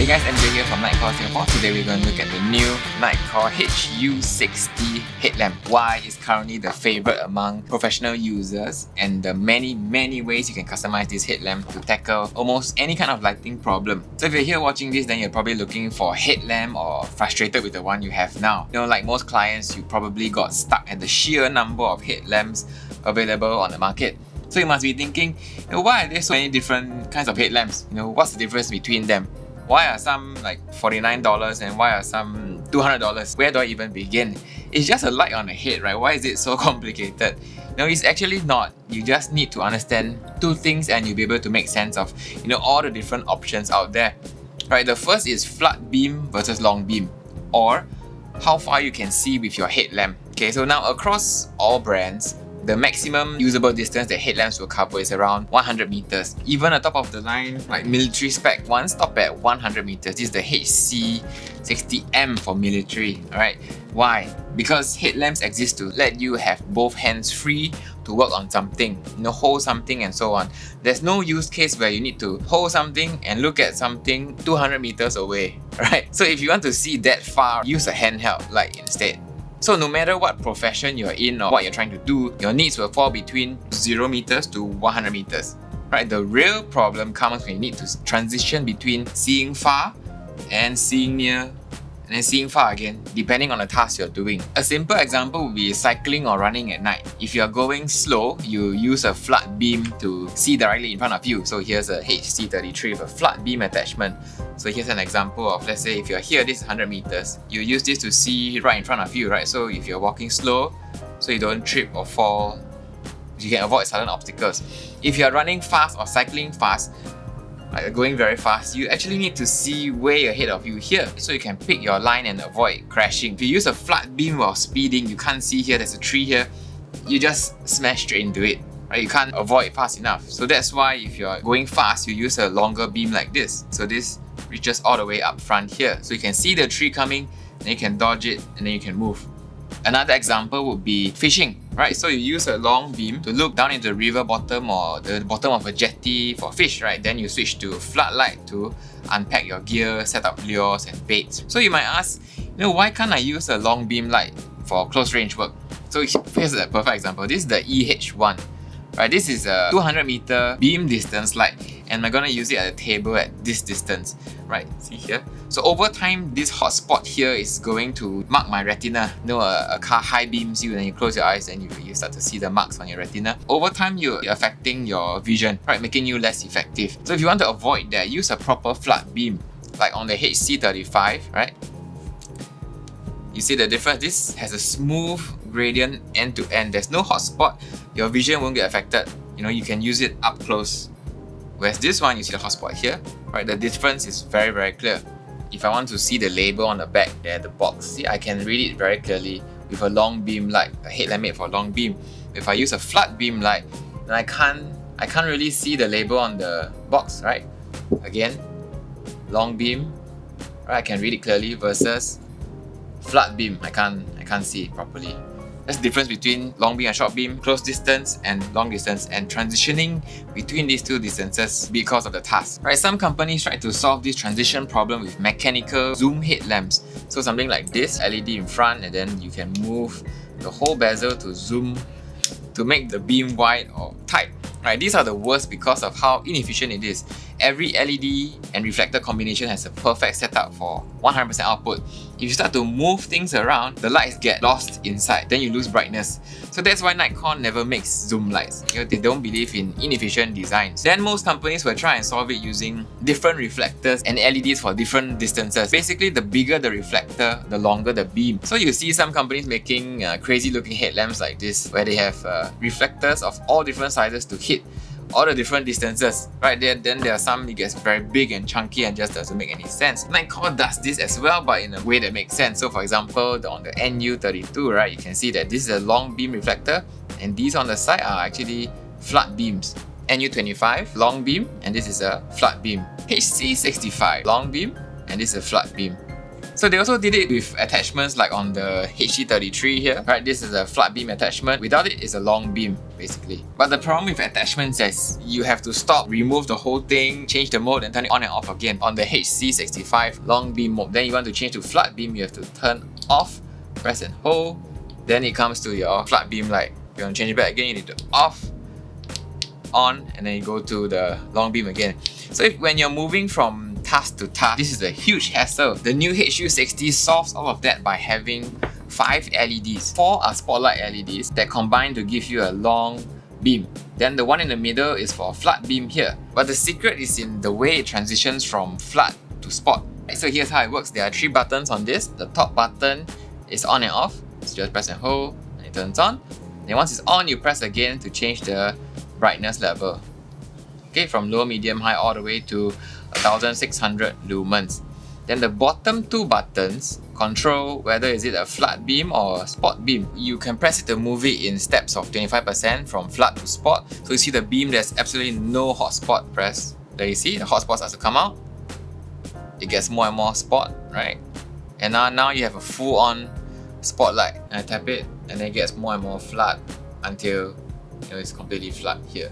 Hey guys, MJ here from Nitecore Singapore. Today we're going to look at the new Nitecore HU60 headlamp. Why it's currently the favorite among professional users, and the many ways you can customize this headlamp to tackle almost any kind of lighting problem. So if you're here watching this, then you're probably looking for a headlamp or frustrated with the one you have now. You know, like most clients, you probably got stuck at the sheer number of headlamps available on the market. So you must be thinking, why are there so many different kinds of headlamps? What's the difference between them? Why are some like $49 and why are some $200? Where do I even begin? It's just a light on the head, right? Why is it so complicated? No, it's actually not. You just need to understand two things and you'll be able to make sense of all the different options out there. Right, the first is flat beam versus long beam, or how far you can see with your headlamp. Okay, so now across all brands, the maximum usable distance that headlamps will cover is around 100 meters. Even a top of the line, like military spec ones, stop at 100 meters. This is the HC60M for military. Alright, why? Because headlamps exist to let you have both hands free to work on something, hold something and so on. There's no use case where you need to hold something and look at something 200 meters away, right? So if you want to see that far, use a handheld light instead. So no matter what profession you're in or what you're trying to do, your needs will fall between 0 meters to 100 meters. Right? The real problem comes when you need to transition between seeing far and seeing near, and then seeing far again, depending on the task you're doing. A simple example would be cycling or running at night. If you're going slow, you use a flat beam to see directly in front of you. So here's a HC33 with a flat beam attachment. So here's an example of, let's say if you're here, this is 100 meters. You use this to see right in front of you, right? So if you're walking slow, so you don't trip or fall, you can avoid sudden obstacles. If you're running fast or cycling fast, like going very fast, you actually need to see way ahead of you here, so you can pick your line and avoid crashing. If you use a flat beam while speeding, you can't see here, there's a tree here, you just smash straight into it. Right? You can't avoid fast enough. So that's why if you're going fast, you use a longer beam like this. So this reaches all the way up front here. So you can see the tree coming, then you can dodge it, and then you can move. Another example would be fishing, right? So you use a long beam to look down into the river bottom or the bottom of a jetty for fish, right? Then you switch to flat light to unpack your gear, set up lures and baits. So you might ask, why can't I use a long beam light for close range work? So here's a perfect example. This is the EH1. Right, this is a 200 meter beam distance light, and I'm gonna use it at a table at this distance. Right, see here? So over time, this hot spot here is going to mark my retina. A car high beams you, and you close your eyes and you start to see the marks on your retina. Over time, you're affecting your vision, right, making you less effective. So if you want to avoid that, use a proper flat beam, like on the HC35, right? You see the difference? This has a smooth gradient end to end. There's no hot spot. Your vision won't get affected. You can use it up close. Whereas this one, you see the hot spot here, right? The difference is very clear. If I want to see the label on the back there, the box, see, I can read it very clearly with a long beam light, a headlamp made for a long beam. If I use a flat beam light, then I can't really see the label on the box, right? Again, long beam, right? I can read it clearly versus flat beam, I can't see it properly. That's the difference between long beam and short beam, close distance and long distance, and transitioning between these two distances because of the task. Right, some companies try to solve this transition problem with mechanical zoom headlamps. So something like this, LED in front, and then you can move the whole bezel to zoom to make the beam wide or tight. Right, these are the worst because of how inefficient it is. Every LED and reflector combination has a perfect setup for 100% output. If you start to move things around, the lights get lost inside, then you lose brightness. So that's why Nitecore never makes zoom lights. They don't believe in inefficient designs. Then most companies will try and solve it using different reflectors and LEDs for different distances. Basically, the bigger the reflector, the longer the beam. So you see some companies making crazy looking headlamps like this, where they have reflectors of all different sizes to hit all the different distances, right? Then there are some it gets very big and chunky and just doesn't make any sense. Nitecore does this as well, but in a way that makes sense. So for example, on the NU32, right, you can see that this is a long beam reflector, and these on the side are actually flat beams. NU25, long beam, and this is a flat beam. HC65, long beam, and this is a flat beam. So they also did it with attachments like on the HU33 here, right? This is a flat beam attachment. Without it, it's a long beam, basically. But the problem with attachments is you have to stop, remove the whole thing, change the mode and turn it on and off again. On the HC65 long beam mode, then you want to change to flat beam, you have to turn off, press and hold. Then it comes to your flat beam light. If you want to change it back again, you need to off, on, and then you go to the long beam again. So when you're moving from task to task, this is a huge hassle. The new HU60 solves all of that by having 5 LEDs. 4 are spotlight LEDs that combine to give you a long beam. Then the one in the middle is for a flat beam here. But the secret is in the way it transitions from flat to spot. So here's how it works. There are 3 buttons on this. The top button is on and off. So just press and hold and it turns on. Then once it's on, you press again to change the brightness level. Okay, from low, medium, high all the way to 1600 lumens. Then the bottom 2 buttons control whether is it a flat beam or a spot beam. You can press it to move it in steps of 25% from flat to spot. So you see the beam, there's absolutely no hotspot. Press. There you see, the hotspot starts to come out. It gets more and more spot, right? And now you have a full-on spotlight. And I tap it and then it gets more and more flat until it's completely flat here.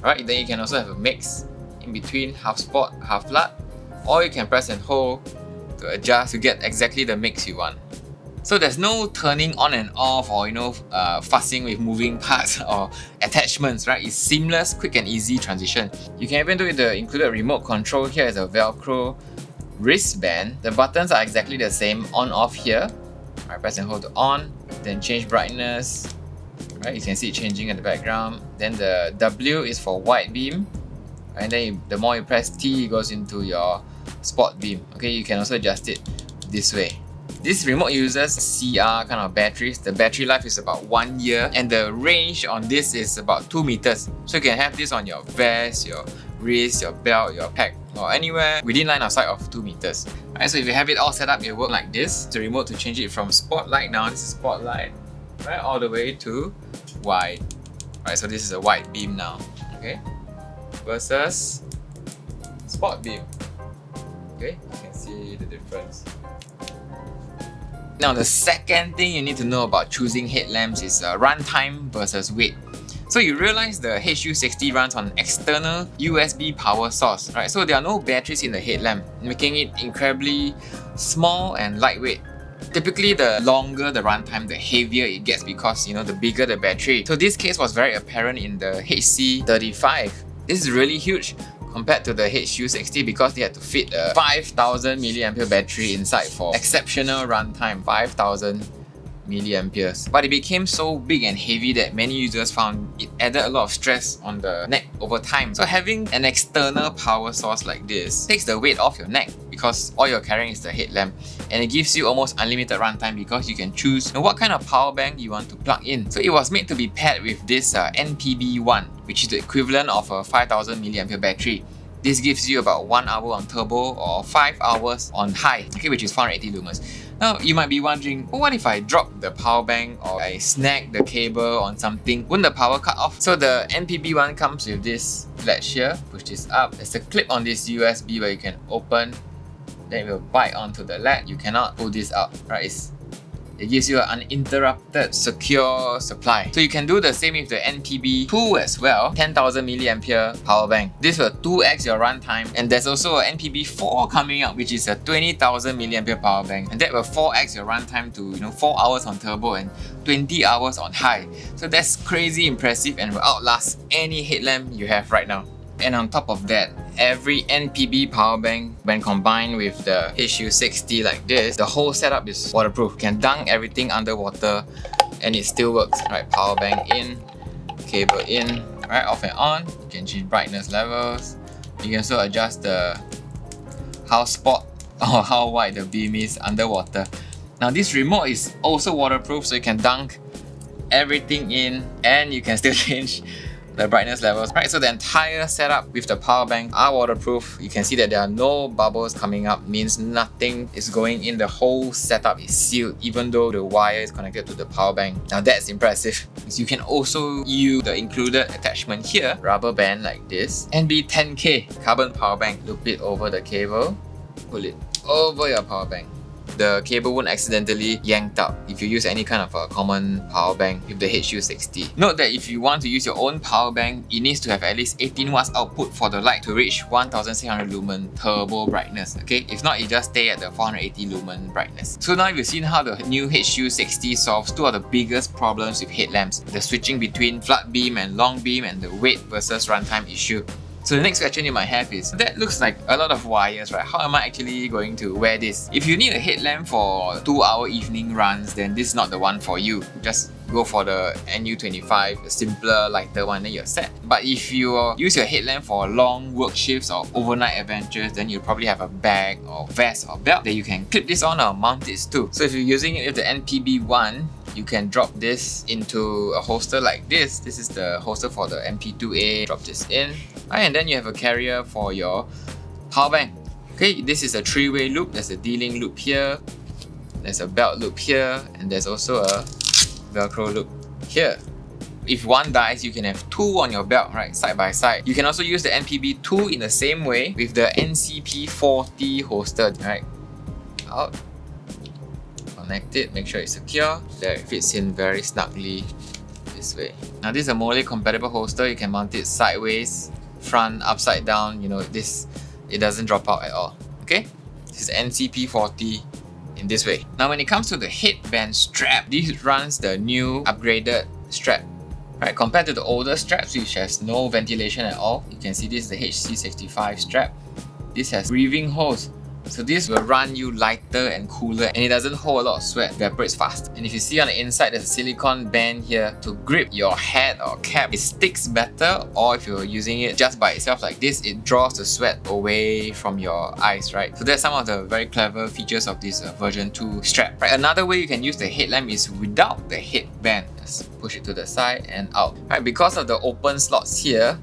Right, then you can also have a mix in between, half spot, half flat, or you can press and hold to adjust to get exactly the mix you want. So there's no turning on and off or fussing with moving parts or attachments, right? It's seamless, quick and easy transition. You can even do it the included remote control. Here is a Velcro wristband. The buttons are exactly the same, on off here. I press and hold to on, then change brightness. Right, you can see it changing in the background. Then the W is for wide beam, and then the more you press T, it goes into your spot beam. Okay, you can also adjust it this way. This remote uses CR kind of batteries. The battery life is about 1 year, and the range on this is about 2 meters. So you can have this on your vest, your wrist, your belt, your pack, or anywhere within line of sight of 2 meters. Right, so if you have it all set up, it will work like this. The remote to change it from spotlight, now this is spotlight, right, all the way to wide. Right, so this is a wide beam now, okay, versus spot beam. Okay, you can see the difference. Now the second thing you need to know about choosing headlamps is runtime versus weight. So you realize the HU60 runs on external USB power source, right? So there are no batteries in the headlamp, making it incredibly small and lightweight. Typically, the longer the runtime, the heavier it gets because the bigger the battery. So this case was very apparent in the HC35. This is really huge compared to the HU60 because they had to fit a 5000 mAh battery inside for exceptional runtime, 5000 milliamperes. But it became so big and heavy that many users found it added a lot of stress on the neck over time. So having an external power source like this takes the weight off your neck because all you're carrying is the headlamp, and it gives you almost unlimited runtime because you can choose what kind of power bank you want to plug in. So it was made to be paired with this NPB1, which is the equivalent of a 5000 mAh battery. This gives you about 1 hour on turbo or 5 hours on high, okay, which is 480 lumens. Now, you might be wondering, what if I drop the power bank or I snag the cable on something? Wouldn't the power cut off? So the NPB1 comes with this latch here. Push this up. There's a clip on this USB where you can open, then it will bite onto the latch. You cannot pull this out, right? It gives you an uninterrupted, secure supply. So you can do the same with the NPB2 as well, 10,000 mAh power bank. This will 2x your runtime, and there's also an NPB4 coming out, which is a 20,000 mAh power bank, and that will 4x your runtime to 4 hours on turbo and 20 hours on high. So that's crazy impressive and will outlast any headlamp you have right now. And on top of that, every NPB power bank, when combined with the HU60 like this, the whole setup is waterproof. You can dunk everything underwater and it still works. Right, power bank in, cable in, right, off and on. You can change brightness levels. You can also adjust how spot or how wide the beam is underwater. Now this remote is also waterproof, so you can dunk everything in and you can still change the brightness levels, right? So the entire setup with the power bank are waterproof. You can see that there are no bubbles coming up, means nothing is going in. The whole setup is sealed even though the wire is connected to the power bank. Now that's impressive. You can also use the included attachment here, rubber band like this, NB10K carbon power bank. Loop it over the cable, pull it over your power bank. the cable won't accidentally yanked out if you use any kind of a common power bank with the HU60. Note that if you want to use your own power bank, it needs to have at least 18 watts output for the light to reach 1600 lumen turbo brightness. Okay, if not, you just stay at the 480 lumen brightness. So now you've seen how the new HU60 solves two of the biggest problems with headlamps: the switching between flood beam and long beam and the weight versus runtime issue. So the next question you might have is, that looks like a lot of wires, right? How am I actually going to wear this? If you need a headlamp for 2-hour evening runs, then this is not the one for you. Just go for the NU25, the simpler, lighter one, then you're set. But if you use your headlamp for long work shifts or overnight adventures, then you'll probably have a bag or vest or belt that you can clip this on or mount it to. So if you're using it with the NPB1, you can drop this into a holster like this. This is the holster for the MP2A. Drop this in. And then you have a carrier for your power bank. Okay, this is a 3-way loop. There's a D-link loop here. There's a belt loop here. And there's also a Velcro loop here. If one dies, you can have 2 on your belt, right, side by side. You can also use the NPB2 in the same way with the NCP40 holster, right? Out. Connect it, make sure it's secure. There, it fits in very snugly this way. Now this is a Mole compatible holster. You can mount it sideways, front, upside down. You know, this, it doesn't drop out at all. Okay, this is NCP40 in this way. Now when it comes to the headband strap, this runs the new upgraded strap. Right, compared to the older straps which has no ventilation at all, you can see this is the HC65 strap. This has breathing holes. So this will run you lighter and cooler, and it doesn't hold a lot of sweat, evaporates fast. And if you see on the inside, there's a silicone band here to grip your head or cap. It sticks better, or if you're using it just by itself like this, it draws the sweat away from your eyes, right? So that's some of the very clever features of this version 2 strap. Right, another way you can use the headlamp is without the headband. Just push it to the side and out. Right, because of the open slots here,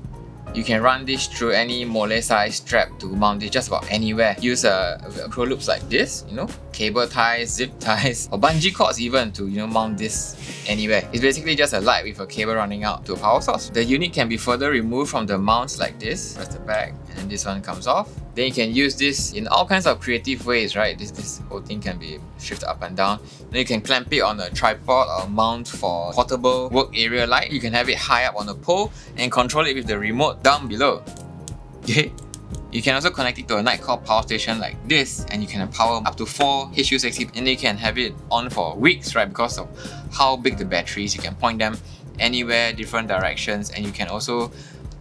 you can run this through any Mole size strap to mount it just about anywhere. Use Velcro loops like this, you know, cable ties, zip ties, or bungee cords even to, you know, mount this anywhere. It's basically just a light with a cable running out to a power source. The unit can be further removed from the mounts like this. Press the back, and then this one comes off. Then you can use this in all kinds of creative ways, right? This whole thing can be shifted up and down. Then you can clamp it on a tripod or mount for portable work area light. You can have it high up on a pole and control it with the remote down below. Okay? You can also connect it to a Nitecore power station like this, and you can power up to 4 HU60, and you can have it on for weeks, right? Because of how big the battery is, you can point them anywhere, different directions, and you can also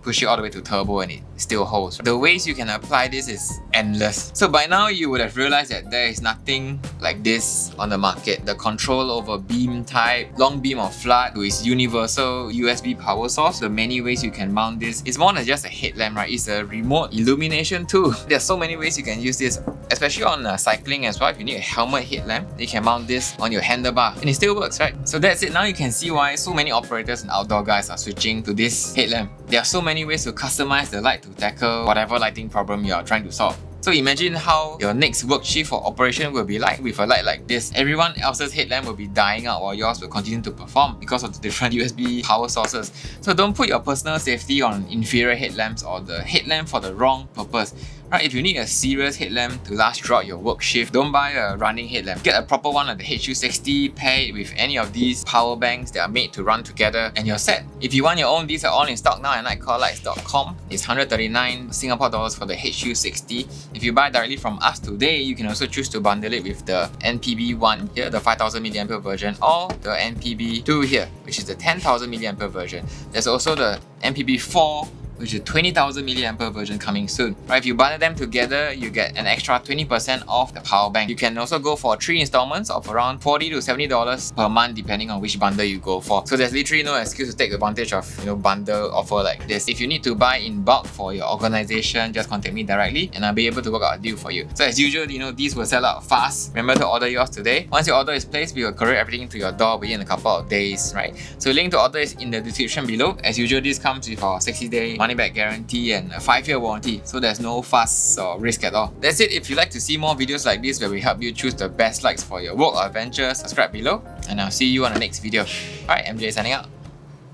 push it all the way to turbo and it still holds. The ways you can apply this is endless. So by now you would have realized that there is nothing like this on the market. The control over beam type, long beam or flood, to its universal USB power source, the many ways you can mount this. It's more than just a headlamp, right? It's a remote illumination too. There's so many ways you can use this, especially on cycling as well. If you need a helmet headlamp, you can mount this on your handlebar and it still works, right? So that's it. Now you can see why so many operators and outdoor guys are switching to this headlamp. There are so many ways to customize the light to tackle whatever lighting problem you are trying to solve. So imagine how your next work shift or operation will be like with a light like this. Everyone else's headlamp will be dying out while yours will continue to perform because of the different USB power sources. So don't put your personal safety on inferior headlamps or the headlamp for the wrong purpose. Right, if you need a serious headlamp to last throughout your work shift, don't buy a running headlamp. Get a proper one like the HU60, pair it with any of these power banks that are made to run together, and you're set. If you want your own, these are all in stock now at nitecorelights.com. It's 139 Singapore dollars for the HU60. If you buy directly from us today, you can also choose to bundle it with the NPB1 here, the 5000 mAh version, or the NPB2 here, which is the 10,000 mAh version. There's also the NPB4, which is 20,000 mAh version coming soon. Right, if you bundle them together, you get an extra 20% off the power bank. You can also go for 3 installments of around $40 to $70 per month depending on which bundle you go for. So there's literally no excuse to take advantage of, you know, bundle offer like this. If you need to buy in bulk for your organization, just contact me directly and I'll be able to work out a deal for you. So as usual, you know, these will sell out fast. Remember to order yours today. Once your order is placed, we will courier everything to your door within a couple of days, right? So link to order is in the description below. As usual, this comes with our 60-day money back guarantee and a 5-year warranty, so there's no fuss or risk at all. That's it. If you'd like to see more videos like this where we help you choose the best lights for your work or adventure, subscribe below and I'll see you on the next video. Alright, MJ signing out.